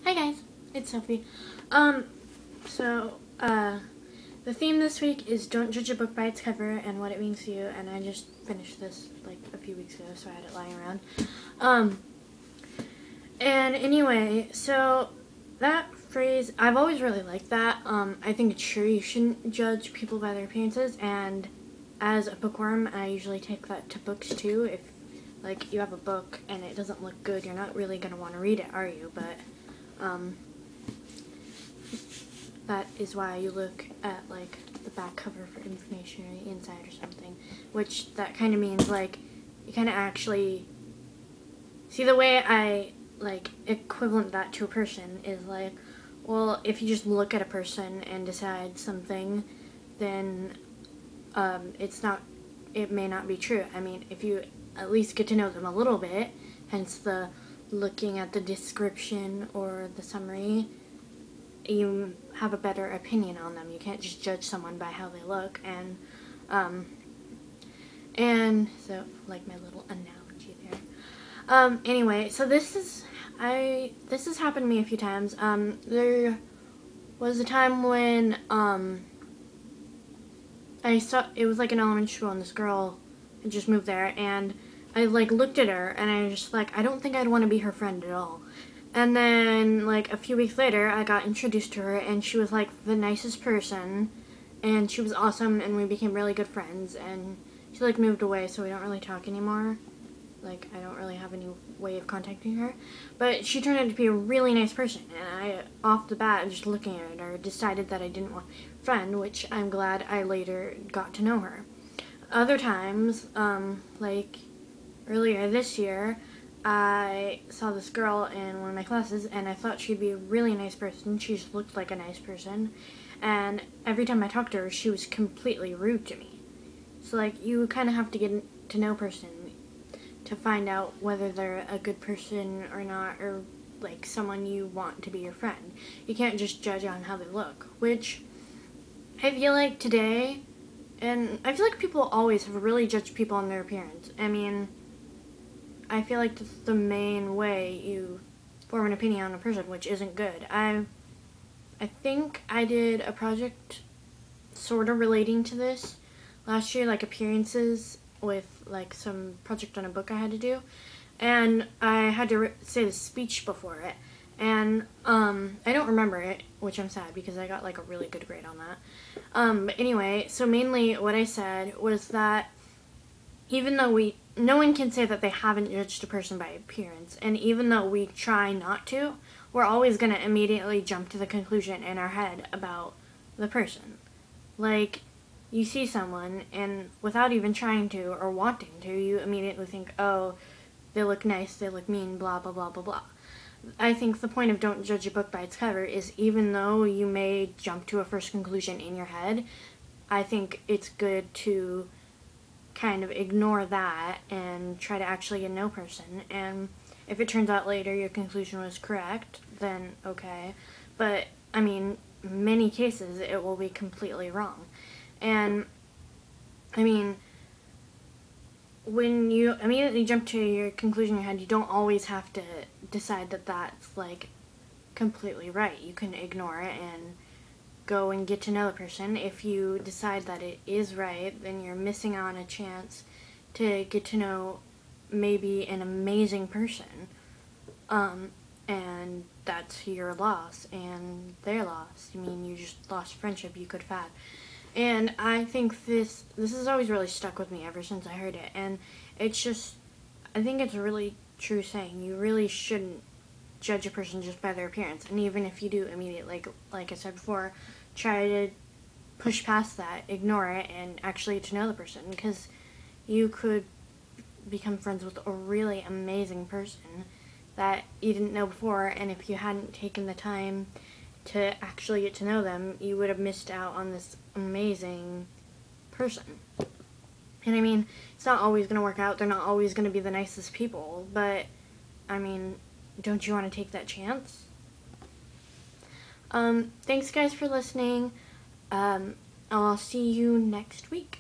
Hi guys, it's Sophie. The theme this week is don't judge a book by its cover and what it means to you, and I just finished this like a few weeks ago, so I had it lying around. And anyway, so that phrase, I've always really liked that. I think it's true, you shouldn't judge people by their appearances, and as a bookworm, I usually take that to books too. If like you have a book and it doesn't look good, you're not really going to want to read it, are you? But that is why you look at like the back cover for information or the inside or something, which that kind of means like you kind of actually see. The way I like equivalent that to a person is like, well, if you just look at a person and decide something, then it may not be true. I mean, if you at least get to know them a little bit, hence the looking at the description or the summary, you have a better opinion on them. You can't just judge someone by how they look. And so like my little analogy there. Anyway, so this has happened to me a few times. There was a time when it was like an elementary school, and this girl had just moved there, and I like looked at her and I was just like, I don't think I'd want to be her friend at all. And then like a few weeks later I got introduced to her, and she was like the nicest person, and she was awesome, and we became really good friends. And she like moved away, so we don't really talk anymore. Like I don't really have any way of contacting her, but she turned out to be a really nice person, and I off the bat, just looking at her, decided that I didn't want a friend, which I'm glad I later got to know her. Other times, like earlier this year, I saw this girl in one of my classes, and I thought she'd be a really nice person. She just looked like a nice person, and every time I talked to her, she was completely rude to me. So like, you kind of have to get to know a person to find out whether they're a good person or not, or like someone you want to be your friend. You can't just judge on how they look, which I feel like today, and I feel like people always have really judged people on their appearance. I mean, I feel like that's the main way you form an opinion on a person, which isn't good. I think I did a project sort of relating to this last year, like appearances, with like some project on a book I had to do, and I had to say the speech before it, and I don't remember it, which I'm sad because I got like a really good grade on that. But anyway, so mainly what I said was that even though no one can say that they haven't judged a person by appearance, and even though we try not to, we're always going to immediately jump to the conclusion in our head about the person. Like, you see someone, and without even trying to or wanting to, you immediately think, oh, they look nice, they look mean, blah, blah, blah, blah, blah. I think the point of don't judge a book by its cover is, even though you may jump to a first conclusion in your head, I think it's good to kind of ignore that and try to actually get to know a person. And if it turns out later your conclusion was correct, then okay. But, I mean, in many cases it will be completely wrong. And, I mean, when you immediately jump to your conclusion in your head, you don't always have to decide that that's, like, completely right. You can ignore it and go and get to know the person. If you decide that it is right, then you're missing on a chance to get to know maybe an amazing person. And that's your loss and their loss. I mean, you just lost friendship you could have had. And I think this has always really stuck with me ever since I heard it. And it's just, I think it's a really true saying. You really shouldn't judge a person just by their appearance. And even if you do immediately, like I said before, try to push past that, ignore it, and actually get to know the person. Because you could become friends with a really amazing person that you didn't know before, and if you hadn't taken the time to actually get to know them, you would have missed out on this amazing person. And I mean, it's not always going to work out. They're not always going to be the nicest people, but I mean, don't you want to take that chance? Thanks guys for listening. I'll see you next week.